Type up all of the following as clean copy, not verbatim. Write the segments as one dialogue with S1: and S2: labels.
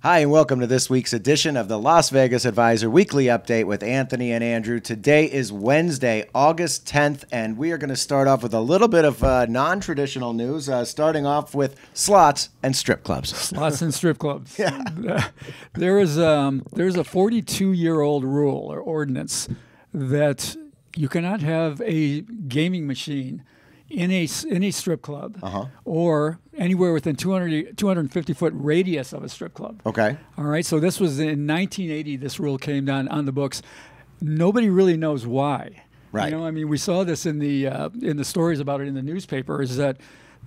S1: Hi, and welcome to this week's edition of the Las Vegas Advisor Weekly Update with Anthony and Andrew. Today is Wednesday, August 10th, and we are going to start off with a little bit of non-traditional news, starting off with slots and strip clubs.
S2: Slots and strip clubs.
S1: Yeah.
S2: There's a 42-year-old rule or ordinance that you cannot have a gaming machine in a strip club or anywhere within 250-foot radius of a strip club.
S1: Okay.
S2: All right. So this was in 1980. This rule came down on the books. Nobody really knows why.
S1: Right.
S2: You know, I mean, we saw this in the stories about it in the newspaper. Is that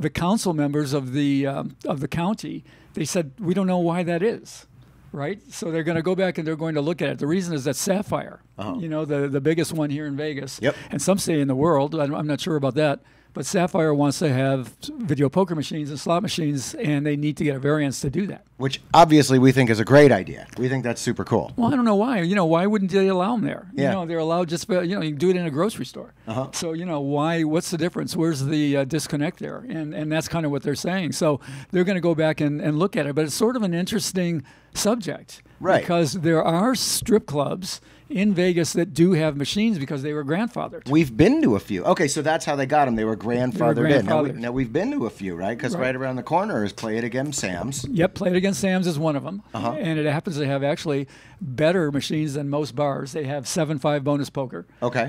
S2: the council members of the county? They said we don't know why that is. Right, so they're going to go back and they're going to look at it. The reason is that Sapphire, you know, the biggest one here in Vegas, and some say in the world. I'm not sure about that, but Sapphire wants to have video poker machines and slot machines, and they need to get a variance to do that. Which
S1: obviously we think is a great idea. We think that's super cool.
S2: Well, I don't know why. You know, why wouldn't they allow them there?
S1: Yeah.
S2: You know, they're allowed just, you know, you can do it in a grocery store. So, you know, why? What's the difference? Where's the disconnect there? And that's kind of what they're saying. So they're going to go back and look at it. But it's sort of an interesting subject.
S1: Right.
S2: Because there are strip clubs in Vegas that do have machines because they were grandfathered.
S1: We've been to a few. Okay, so that's how they got them. They were grandfathered in. Now we've been to a few, right? Because right around the corner is Play It Again Sam's.
S2: Yep, Play It Again Sam's is one of them. And it happens to have actually better machines than most bars. They have 7-5 bonus poker,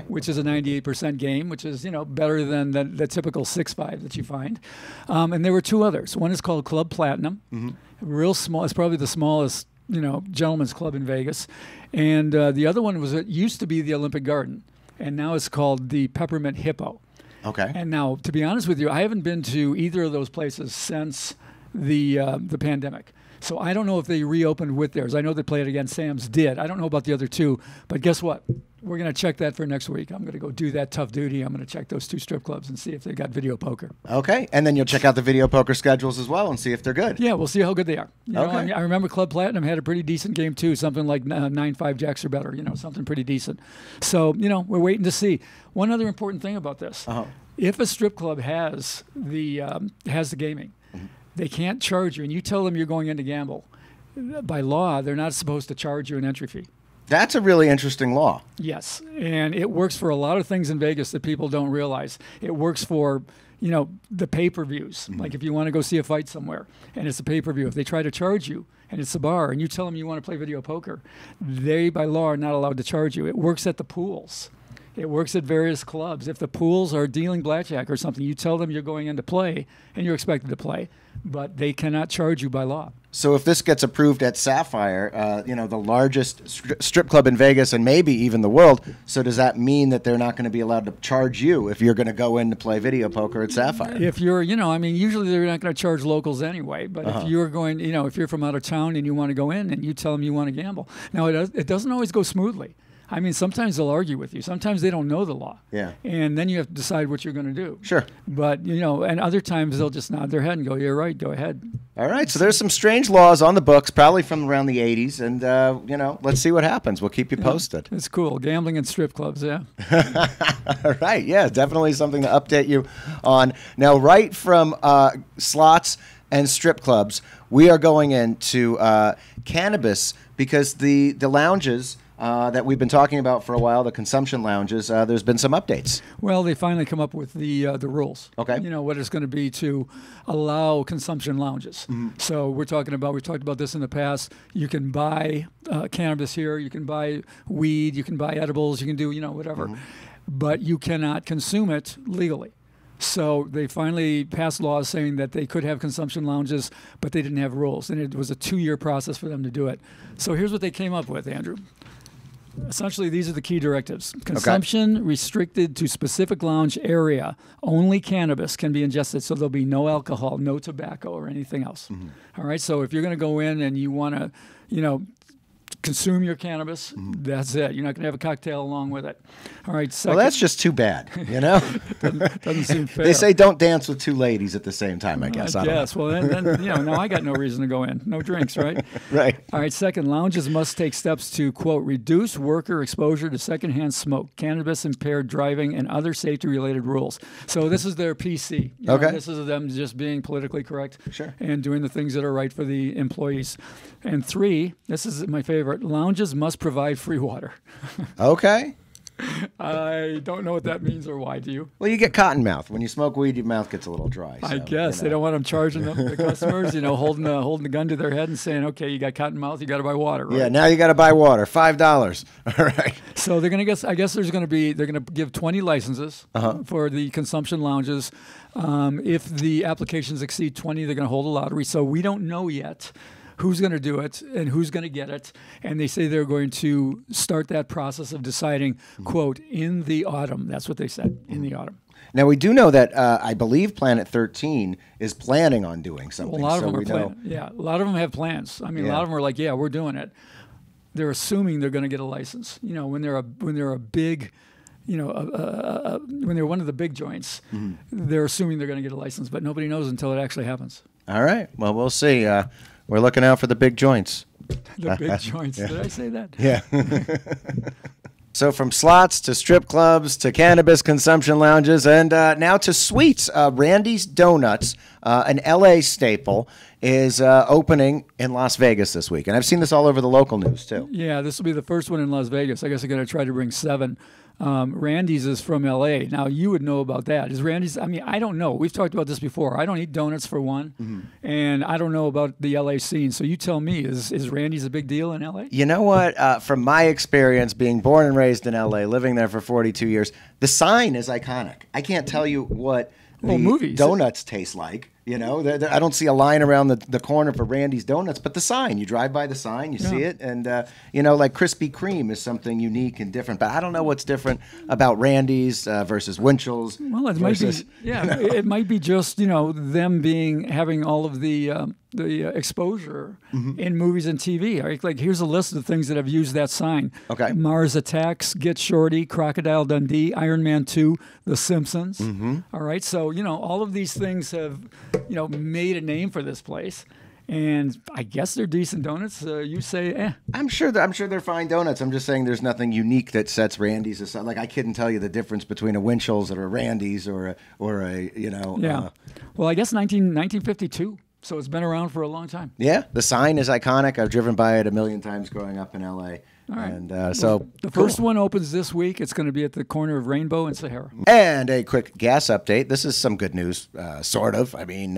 S2: which is a 98% game, which is, you know, better than the typical 6-5 that you find. And there were two others. One is called Club Platinum. Real small. It's probably the smallest, you know, gentleman's club in Vegas. And the other one was, it used to be the Olympic Garden, and now it's called the Peppermint Hippo.
S1: Okay.
S2: And now, to be honest with you, I haven't been to either of those places since the pandemic. So I don't know if they reopened with theirs. I know they Play It Again Sam's did. I don't know about the other two, but guess what? We're going to check that for next week. I'm going to go do that tough duty. I'm going to check those two strip clubs and see if they got video poker.
S1: Okay. And then you'll check out the video poker schedules as well and see if they're good.
S2: Yeah, we'll see how good they are. You know, I remember Club Platinum had a pretty decent game too, something like 9-5 jacks or better, you know, something pretty decent. So, you know, we're waiting to see. One other important thing about this, if a strip club has the gaming, they can't charge you, and you tell them you're going in to gamble. By law, they're not supposed to charge you an entry fee.
S1: That's a really interesting law.
S2: Yes, and it works for a lot of things in Vegas that people don't realize. It works for, you know, the pay-per-views. Like if you want to go see a fight somewhere, and it's a pay-per-view, if they try to charge you, and it's a bar, and you tell them you want to play video poker, they, by law, are not allowed to charge you. It works at the pools. It works at various clubs. If the pools are dealing blackjack or something, you tell them you're going in to play, and you're expected to play, but they cannot charge you by law.
S1: So if this gets approved at Sapphire, you know, the largest strip club in Vegas and maybe even the world, so does that mean that they're not going to be allowed to charge you if you're going to go in to play video poker at Sapphire?
S2: If you're, you know, I mean, usually they're not going to charge locals anyway, but if you're going, you know, if you're from out of town and you want to go in and you tell them you want to gamble. Now, it doesn't always go smoothly. I mean, sometimes they'll argue with you. Sometimes they don't know the law. Yeah. And then you have to decide what you're going to do.
S1: Sure.
S2: But, you know, and other times they'll just nod their head and go, you're right, go ahead.
S1: All right. So there's some strange laws on the books, probably from around the 80s. And, you know, let's see what happens. We'll keep you posted.
S2: It's cool. Gambling and strip clubs, yeah.
S1: All right. Yeah, definitely something to update you on. Now, right from slots and strip clubs, we are going into cannabis because the lounges that we've been talking about for a while, the consumption lounges, there's been some updates.
S2: Well, they finally come up with the rules.
S1: Okay.
S2: You know, what it's going to be to allow consumption lounges. So we've talked about this in the past. You can buy cannabis here. You can buy weed. You can buy edibles. You can do, you know, whatever. But you cannot consume it legally. So they finally passed laws saying that they could have consumption lounges, but they didn't have rules. And it was a 2-year process for them to do it. So here's what they came up with, Andrew. Essentially, these are the key directives. Consumption restricted to specific lounge area. Only cannabis can be ingested, so there'll be no alcohol, no tobacco, or anything else. All right, so if you're going to go in and you want to, you know, consume your cannabis. That's it. You're not going to have a cocktail along with it. All right. Second,
S1: Well, that's just too bad, you know?
S2: doesn't seem fair.
S1: They say don't dance with two ladies at the same time, I guess. I don't
S2: Yes. Well, then now I got no reason to go in. No drinks, right?
S1: Right.
S2: All right. Second, lounges must take steps to, quote, reduce worker exposure to secondhand smoke, cannabis impaired driving, and other safety-related rules. So this is their PC. You know,
S1: Okay.
S2: This is them just being politically correct
S1: Sure.
S2: and doing the things that are right for the employees. And three, this is my favorite, lounges must provide free water.
S1: Okay.
S2: I don't know what that means or why. Do you?
S1: Well, you get cotton mouth. When you smoke weed, your mouth gets a little dry.
S2: I
S1: so,
S2: guess they don't want them charging the customers, holding the gun to their head and saying, "Okay, you got cotton mouth, you got to buy water." Right?
S1: Yeah, now you got to buy water, $5. All right.
S2: So they're going to guess. I guess they're going to give 20 licenses for the consumption lounges. If the applications exceed 20, they're going to hold a lottery. So we don't know yet who's going to do it and who's going to get it. And they say they're going to start that process of deciding, quote, in the autumn. That's what they said, in the autumn.
S1: Now, we do know that I believe Planet 13 is planning on doing something.
S2: Well, a lot of
S1: so
S2: them are
S1: we know.
S2: planning. Yeah, a lot of them have plans. I mean, a
S1: Yeah.
S2: lot of them are like, yeah, we're doing it. They're assuming they're going to get a license. When they're a big, when they're one of the big joints, they're assuming they're going to get a license, but nobody knows until it actually happens.
S1: All right. Well, we'll see. We're looking out for the big joints.
S2: The big joints. Did I say that?
S1: Yeah. So from slots to strip clubs to cannabis consumption lounges and now to sweets. Randy's Donuts, an LA staple, is opening in Las Vegas this week. And I've seen this all over the local news, too.
S2: Yeah, this will be the first one in Las Vegas. I guess I'm going to try to bring 7. Randy's is from L.A. Now, you would know about that. Is Randy's, I don't know. We've talked about this before. I don't eat donuts for one, and I don't know about the L.A. scene. So you tell me, is Randy's a big deal in L.A.?
S1: You know what? From my experience, being born and raised in L.A., living there for 42 years, the sign is iconic. I can't tell you what the donuts taste like. I don't see a line around the corner for Randy's Donuts, but the sign. You drive by the sign, you see it, and, like Krispy Kreme is something unique and different. But I don't know what's different about Randy's versus Winchell's.
S2: Well, it might be, it might be just, them having all of the exposure in movies and TV. Right? Like, here's a list of things that have used that sign.
S1: Okay.
S2: Mars Attacks, Get Shorty, Crocodile Dundee, Iron Man 2, The Simpsons. All right. So, all of these things have, made a name for this place. And I guess they're decent donuts. You say, eh.
S1: I'm sure they're fine donuts. I'm just saying there's nothing unique that sets Randy's aside. Like, I couldn't tell you the difference between a Winchell's or a Randy's or a.
S2: Yeah. Well, I guess 1952. So it's been around for a long time.
S1: Yeah, the sign is iconic. I've driven by it a million times growing up in L.A.
S2: All right.
S1: And
S2: the first one opens this week. It's going to be at the corner of Rainbow and Sahara.
S1: And a quick gas update. This is some good news, sort of. I mean,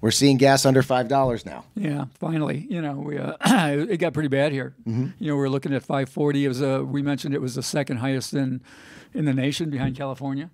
S1: we're seeing gas under $5 now.
S2: Yeah, finally. We it got pretty bad here. We're looking at 540. It was we mentioned it was the second highest in the nation, behind California.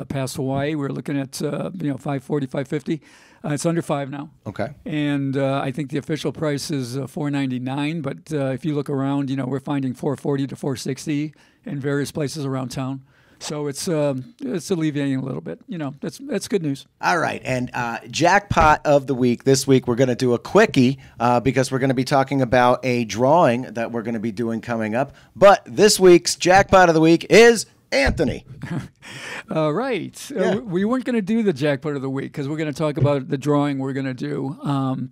S2: Past Hawaii, we're looking at 540, 550. It's under 5 now.
S1: Okay.
S2: And I think the official price is $4.99. But if you look around, we're finding $4.40 to $4.60 in various places around town. So it's alleviating a little bit. That's good news.
S1: All right. And jackpot of the week. This week we're going to do a quickie because we're going to be talking about a drawing that we're going to be doing coming up. But this week's jackpot of the week is Anthony.
S2: Right.
S1: Yeah.
S2: We weren't going to do the jackpot of the week because we're going to talk about the drawing we're going to do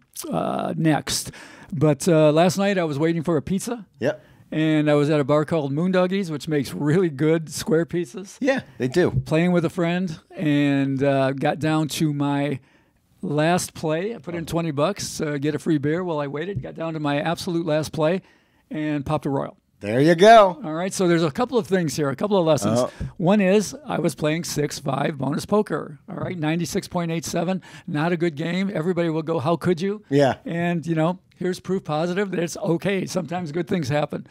S2: next. But last night I was waiting for a pizza.
S1: Yep.
S2: And I was at a bar called Moondoggies, which makes really good square pizzas.
S1: Yeah, they do.
S2: Playing with a friend and got down to my last play. I put in $20, get a free beer while I waited. Got down to my absolute last play and popped a Royal.
S1: There you go.
S2: All right, so there's a couple of things here, a couple of lessons. One is I was playing 6-5 bonus poker. All right, 96.87, not a good game. Everybody will go, how could you?
S1: Yeah.
S2: And, here's proof positive that it's okay. Sometimes good things happen.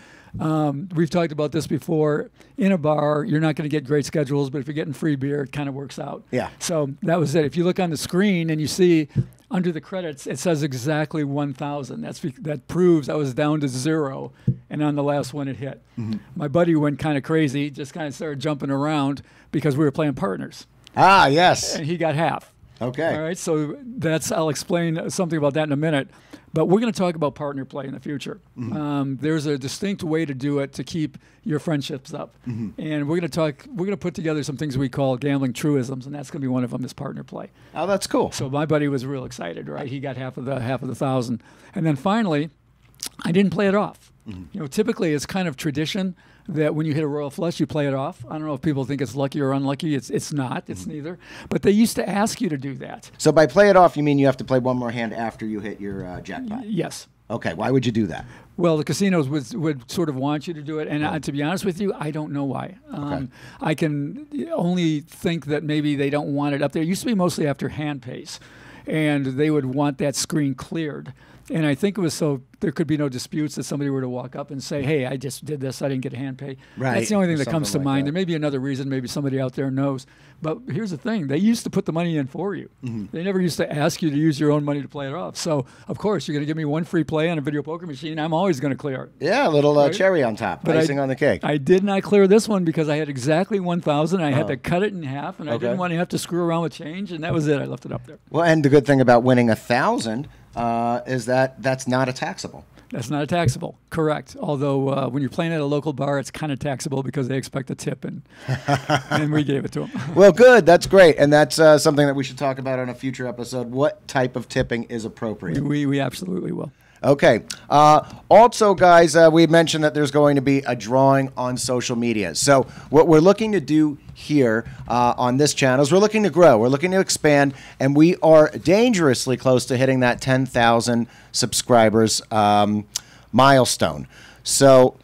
S2: We've talked about this before. In a bar, you're not going to get great schedules, but if you're getting free beer, it kind of works out.
S1: Yeah.
S2: So that was it. If you look on the screen and you see under the credits, it says exactly 1,000. That proves I was down to 0, and on the last one it hit. My buddy went kind of crazy, just kind of started jumping around because we were playing partners.
S1: Ah, yes.
S2: And he got half.
S1: Okay.
S2: All right, so I'll explain something about that in a minute. But we're going to talk about partner play in the future. There's a distinct way to do it to keep your friendships up. And we're going to put together some things we call gambling truisms, and that's going to be one of them is partner play.
S1: Oh, that's cool.
S2: So my buddy was real excited, right? He got half of the 1,000. And then finally, I didn't play it off. You know, typically it's kind of tradition that when you hit a royal flush, you play it off. I don't know if people think it's lucky or unlucky. It's not. It's neither. But they used to ask you to do that.
S1: So by play it off, you mean you have to play one more hand after you hit your jackpot?
S2: Yes.
S1: Okay. Why would you do that?
S2: Well, the casinos would sort of want you to do it. And to be honest with you, I don't know why. I can only think that maybe they don't want it up there. It used to be mostly after hand pace. And they would want that screen cleared. And I think it was so there could be no disputes that somebody were to walk up and say, hey, I just did this. I didn't get a hand pay.
S1: Right.
S2: That's the only thing that comes to
S1: Something like
S2: mind.
S1: that.
S2: There may be another reason. Maybe somebody out there knows. But here's the thing. They used to put the money in for you. They never used to ask you to use your own money to play it off. So, of course, you're going to give me one free play on a video poker machine. I'm always going to clear it.
S1: Yeah, a little
S2: Right?
S1: cherry on top,
S2: But
S1: icing on the cake.
S2: I did not clear this one because I had exactly 1,000. I had to cut it in half, and I didn't want to have to screw around with change, and that was it. I left it up there.
S1: Well, and the good thing about winning 1,000 is that that's not a taxable.
S2: That's not a taxable, correct. Although when you're playing at a local bar, it's kind of taxable because they expect a tip, and we gave it to them.
S1: Well, good. That's great. And that's something that we should talk about on a future episode. What type of tipping is appropriate?
S2: We absolutely will.
S1: Okay. Also, guys, we mentioned that there's going to be a drawing on social media. So what we're looking to do here on this channel is we're looking to grow. We're looking to expand, and we are dangerously close to hitting that 10,000 subscribers milestone. So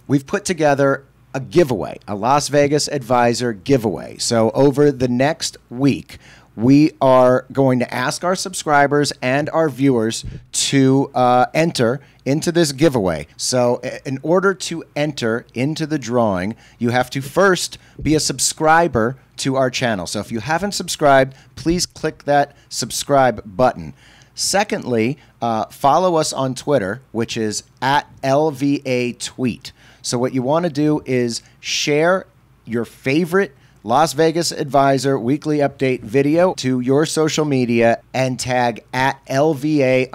S1: we've put together a giveaway, a Las Vegas Advisor giveaway. So over the next week, we are going to ask our subscribers and our viewers to enter into this giveaway. So in order to enter into the drawing, you have to first be a subscriber to our channel. So if you haven't subscribed, please click that subscribe button. Secondly, follow us on Twitter, which is @LVATweet. So what you want to do is share your favorite Las Vegas Advisor weekly update video to your social media and tag @LVA_tweet,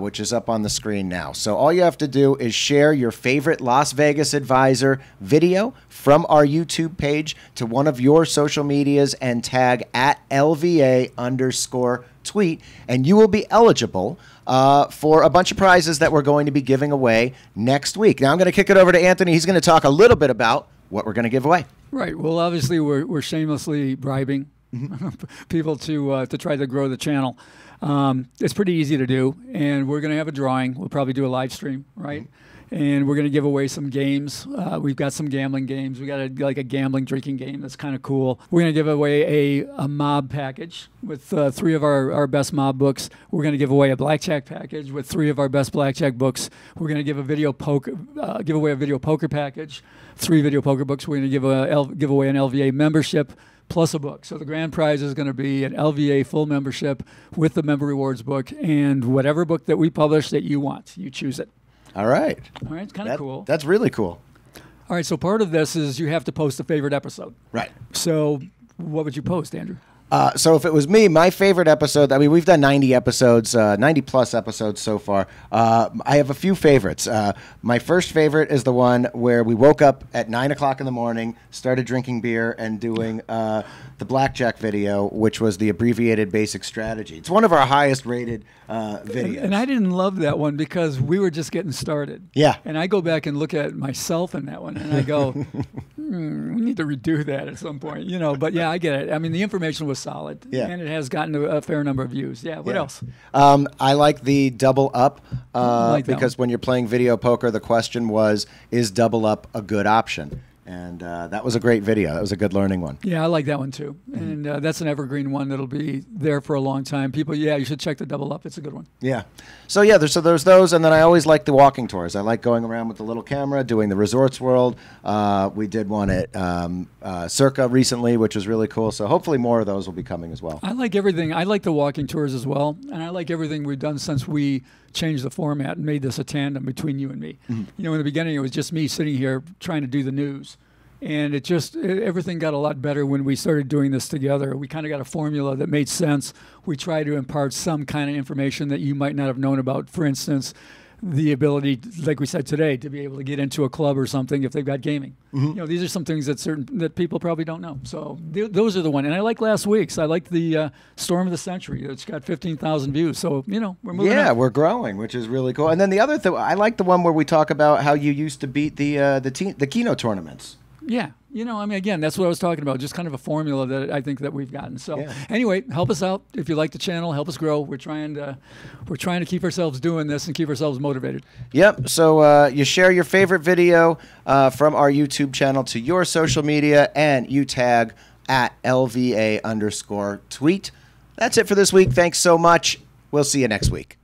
S1: which is up on the screen now. So all you have to do is share your favorite Las Vegas Advisor video from our YouTube page to one of your social medias and tag @LVA_tweet, and you will be eligible for a bunch of prizes that we're going to be giving away next week. Now I'm going to kick it over to Anthony. He's going to talk a little bit about what we're going to give away.
S2: Right. Well, obviously, we're shamelessly bribing people to try to grow the channel. It's pretty easy to do, and we're going to have a drawing. We'll probably do a live stream, right? And we're going to give away some games. We've got some gambling games. We got a gambling drinking game that's kind of cool. We're going to give away a mob package with 3 of our best mob books. We're going to give away a blackjack package with 3 of our best blackjack books. We're going to give give away a video poker package, 3 video poker books. We're going to give away an LVA membership plus a book. So the grand prize is going to be an LVA full membership with the member rewards book and whatever book that we publish that you want. You choose it.
S1: All right.
S2: All right, it's kind of cool.
S1: That's really cool.
S2: All right, so part of this is you have to post a favorite episode.
S1: Right.
S2: So what would you post, Andrew?
S1: So if it was me, my favorite episode, I mean, we've done 90 episodes, 90 plus episodes so far. I have a few favorites. My first favorite is the one where we woke up at 9 o'clock in the morning, started drinking beer and doing the blackjack video, which was the abbreviated basic strategy. It's one of our highest rated videos.
S2: And I didn't love that one because we were just getting started.
S1: Yeah.
S2: And I go back and look at myself in that one and I go, we need to redo that at some point, you know. But yeah, I get it. I mean, the information was solid.
S1: Yeah.
S2: And it has gotten a fair number of views. Yeah. What else?
S1: I like the double up because
S2: one.
S1: when you're playing video poker, the question was, is double up a good option? And that was a great video. That was a good learning one.
S2: Yeah, I like that one too. And that's an evergreen one that'll be there for a long time. People, you should check the double up. It's a good one.
S1: Yeah. So yeah, there's those, and then I always like the walking tours. I like going around with the little camera, doing the Resorts World. We did one at Circa recently, which was really cool. So hopefully more of those will be coming as well.
S2: I like everything. I like the walking tours as well, and I like everything we've done since we changed the format and made this a tandem between you and me. You know, in the beginning, it was just me sitting here trying to do the news. And everything got a lot better when we started doing this together. We kind of got a formula that made sense. We tried to impart some kind of information that you might not have known about. For instance, the ability, like we said today, to be able to get into a club or something if they've got gaming. You know, these are some things that people probably don't know. So those are the one. And I like last week's. I like the Storm of the Century. It's got 15,000 views. So, you know, we're moving
S1: Yeah,
S2: up.
S1: we're growing, which is really cool. And then the other thing, I like the one where we talk about how you used to beat the Keno tournaments.
S2: Yeah. You know, I mean, again, that's what I was talking about. Just kind of a formula that I think that we've gotten. So
S1: Yeah.
S2: anyway, help us out. If you like the channel, help us grow. We're trying to keep ourselves doing this and keep ourselves motivated.
S1: Yep. So you share your favorite video from our YouTube channel to your social media, and you tag at LVA_tweet. That's it for this week. Thanks so much. We'll see you next week.